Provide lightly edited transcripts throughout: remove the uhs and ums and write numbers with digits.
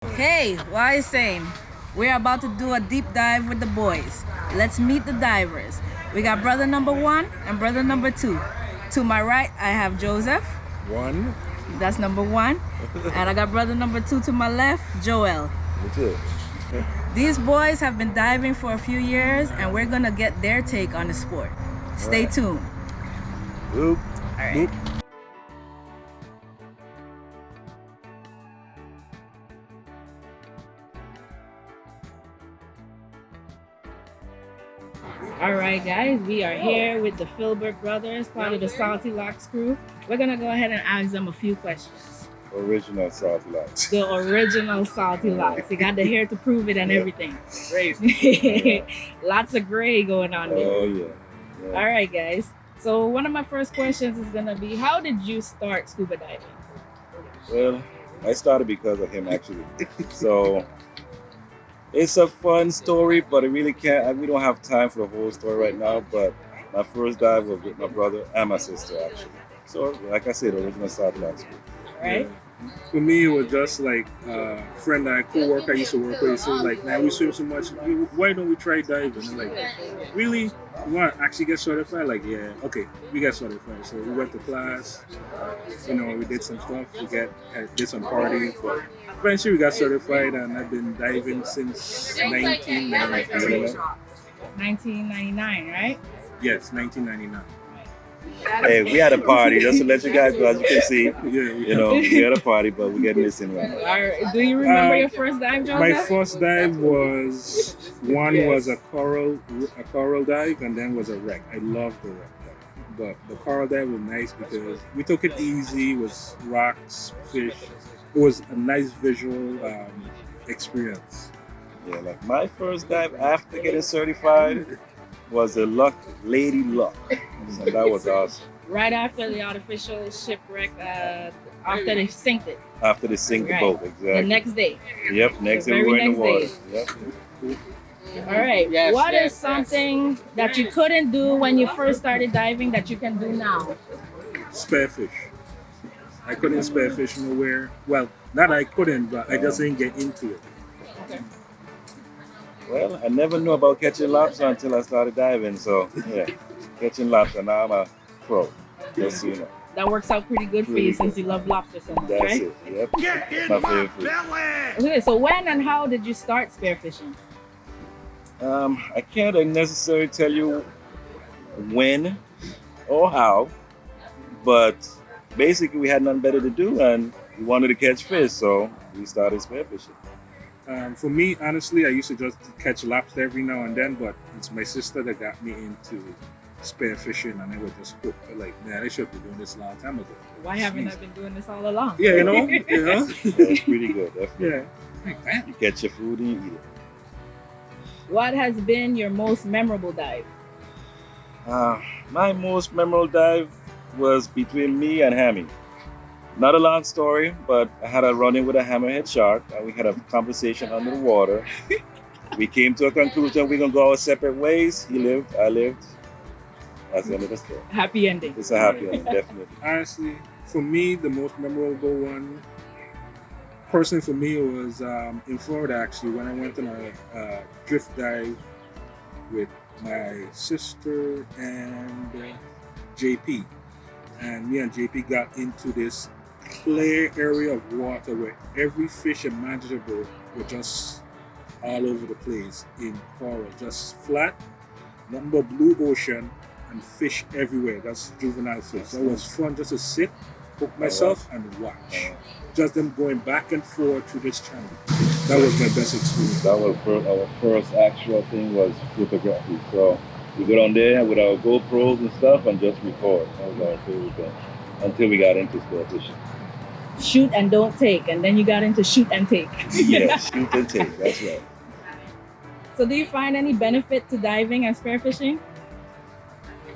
Hey, why same? We're about to do a deep dive with the boys. Let's meet the divers. We got brother number 1 and brother number 2. To my right, I have Joseph. One. That's number 1. And I got brother number 2 to my left, Joel. That's it. These boys have been diving for a few years and we're gonna get their take on the sport. Stay tuned. Boop. All right. Boop. All right, guys, we are here with the Philbert brothers, part of the Salty Locs crew. We're gonna go ahead and ask them a few questions. Original Salty Locs. The original Salty Locs. You got the hair to prove it and everything. Crazy. Lots of gray going on there. Oh yeah. All right, guys. So one of my first questions is gonna be, how did you start scuba diving? Well, I started because of him actually. So it's a fun story, but it really can't. We don't have time for the whole story right now. But my first dive was with my brother and my sister actually. So like I said, original Salty Locs. All right. For me, it was just like a friend and a co-worker I used to work with. So like, man, we swim so much. Why don't we try diving? And like, really? You want to actually get certified? Like, yeah, okay, we got certified. So we went to class. We did some stuff. Did some partying. But eventually, we got certified, and I've been diving since 1999. 1999, right? Yes, 1999. Hey, we had a party, just to let you guys know, as you can see. Yeah. We had a party, but we're getting this in right now. All right. Do you remember your first dive, Joseph? My first dive was a coral dive, and then was a wreck. I loved the wreck dive, but the coral dive was nice because we took it easy. It was rocks, fish. It was a nice visual experience. Yeah, like my first dive after getting certified was a Lady Loc. So that was awesome. Right after the artificial shipwreck, after they sinked it. After they sink the boat, exactly. The next day. Yep, next The day we very were in the water. next Yep. All right. What is something that you couldn't do when you first started diving that you can do now? Spearfish. I couldn't spearfish nowhere. Well, not I couldn't, but I just didn't get into it. Okay. Well, I never knew about catching lobster until I started diving. So yeah, catching lobster. Now I'm a pro. Just so you know. That works out pretty good for you since you love lobster so much, That's right? it. Yep. My favorite food. Okay, so when and how did you start spearfishing? I can't necessarily tell you when or how, but basically we had nothing better to do and we wanted to catch fish, so we started spearfishing. For me, honestly, I used to just catch lobster every now and then, but it's my sister that got me into spearfishing, and I was just hooked. I'm like, man, I should be doing this a long time ago. Why haven't I been doing this all along? Yeah, you know? That's pretty good, definitely. Yeah. You catch your food and you eat it. What has been your most memorable dive? My most memorable dive was between me and Hammy. Not a long story, but I had a run-in with a hammerhead shark, and we had a conversation under the water. We came to a conclusion we're gonna go our separate ways. He lived, I lived. That's the end of the story. Happy ending. It's a happy ending, definitely. Honestly, for me, the most memorable one, personally for me, was in Florida, actually, when I went on a drift dive with my sister and JP. And me and JP got into this clear area of water where every fish imaginable were just all over the place in coral, just flat, nothing but blue ocean and fish everywhere. That's juvenile fish. That was fun just to sit, hook myself and watch. Just them going back and forth through this channel. That was my best experience. That was our first actual thing was photography. So we go down there with our GoPros and stuff and just record. That was our favorite thing until we got into spearfishing. Shoot and don't take, and then you got into shoot and take. Yeah, shoot and take, that's right. So do you find any benefit to diving and spearfishing?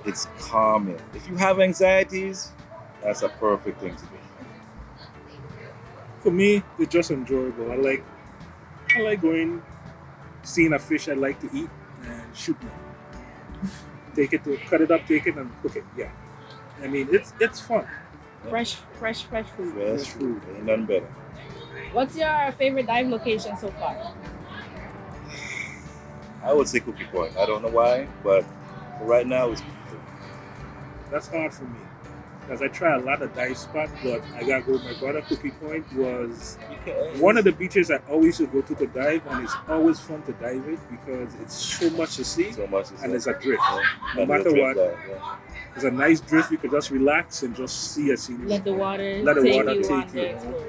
It's calming. If you have anxieties, that's a perfect thing to do. For me, it's just enjoyable. I like going, seeing a fish I like to eat and shooting it. Cut it up, take it and cook it. Yeah. I mean, it's fun. Fresh food. Fresh food, ain't nothing better. What's your favorite dive location so far? I would say Cookie Point. I don't know why, but for right now, it's Cookie Point. That's hard for me because I try a lot of dive spots, but I gotta go with my brother. Cookie Point was one of the beaches I always would go to dive, and it's always fun to dive it because it's so much to see, So much is and it's a drift. No and matter the what, drift dive, yeah. it's a nice drift. You could just relax and just see a scene. Let the water Let the take water you take on you, the you know. explore.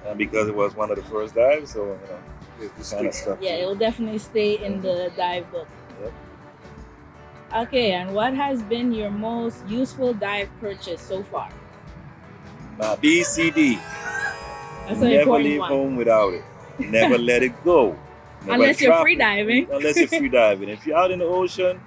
And because it was one of the first dives, so It's kind of still- stuff. Yeah, it will definitely stay in the dive book. Yep. Okay, and what has been your most useful dive purchase so far? My BCD. That's an Never important leave one. home without it. Never let it go. Never Unless you're drop free it. diving. Unless you're free diving. If you're out in the ocean,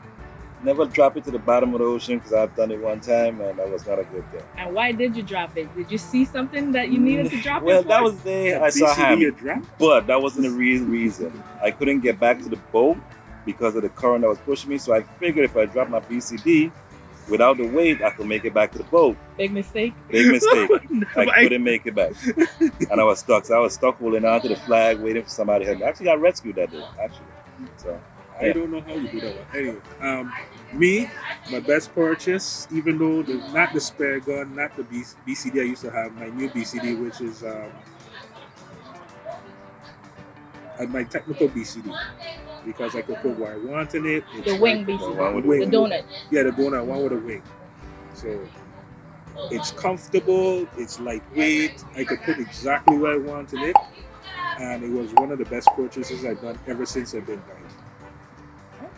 never drop it to the bottom of the ocean because I've done it one time and that was not a good thing. And why did you drop it? Did you see something that you needed to drop Well, it for? that was the day I saw BCD Hammy, you drop? but that wasn't the real reason. I couldn't get back to the boat because of the current that was pushing me. So I figured if I dropped my BCD without the weight, I could make it back to the boat. Big mistake. Big mistake. I I- couldn't make it back, and I was stuck. So I was stuck holding on to the flag, waiting for somebody to help me. I actually got rescued that day. Actually, so I don't know how you do that one. Anyway, me, my best purchase, even though not the spare gun, not the BCD I used to have, my new BCD, which is my technical BCD, because I could put what I want in it. It's The wing like- BCD. one with the the The wing. donut. Yeah, the donut, one with a wing. So it's comfortable, it's lightweight. I could put exactly what I want in it, and it was one of the best purchases I've done ever since I've been diving.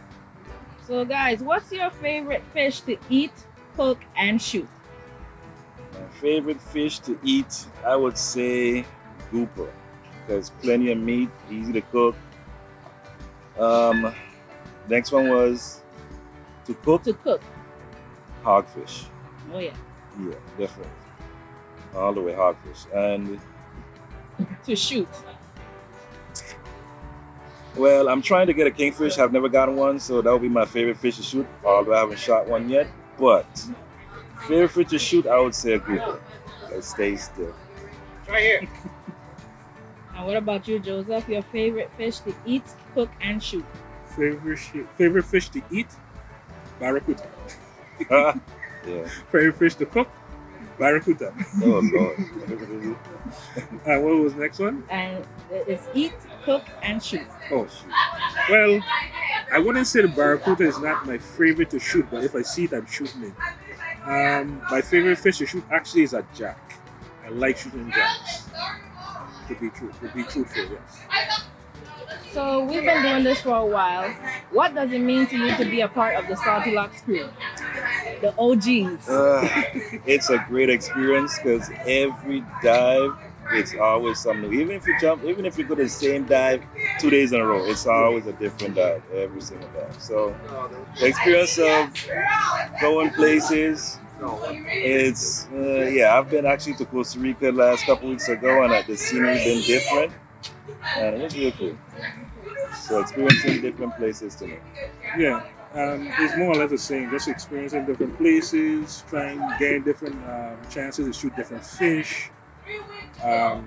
So guys, what's your favorite fish to eat, cook, and shoot? my favorite fish to eat, I would say grouper, because plenty of meat, easy to cook. Next one was to cook To cook. hogfish. Oh yeah. Yeah, definitely. All the way hogfish. And To shoot. well, I'm trying to get a kingfish. I've never gotten one, so that would be my favorite fish to shoot, although I haven't shot one yet. But favorite fish to shoot, I would say a grouper. Let's stay still. And what about you, Joseph? Your favorite fish to eat, cook, and shoot? Favorite fish to eat? Barracuda. Yeah. Favorite fish to cook? Barracuda. Oh Lord. What was the next one? And it's eat, cook, and shoot. Oh, shoot. Well, I wouldn't say the barracuda is not my favorite to shoot, but if I see it, I'm shooting it. My favorite fish to shoot actually is a jack. I like shooting jacks. To be truthful, yes. So we've been doing this for a while. What does it mean to you to be a part of the Salty Locs crew? The OGs. It's a great experience because every dive, it's always something new. Even if you go to the same dive 2 days in a row, it's always a different dive every single dive. So the experience of going places, it's I've been actually to Costa Rica last couple weeks ago, and the scenery been different, and it was really cool. So experiencing different places to me. Yeah, it's more or less the same. Just experiencing different places, gain different chances to shoot different fish.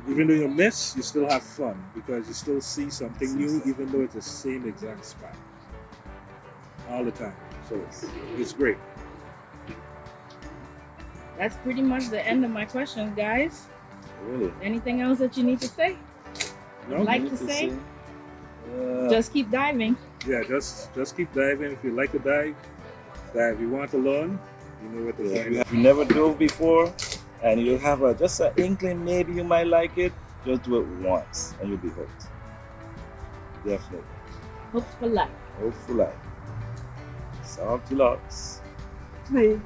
Even though you miss, you still have fun because you still see something new, even though it's the same exact spot all the time. So it's great. That's pretty much the end of my questions, guys. Really? Anything else that you need to say? No? Like to say? Uh, Just keep diving. Yeah, just keep diving. If you like to dive, if you want to learn, you know what to find. if you never dove before, and you have just an inkling, maybe you might like it, just do it once, and you'll be hooked. Definitely. Hooked for life. Hope for life. Salty Locs. Please.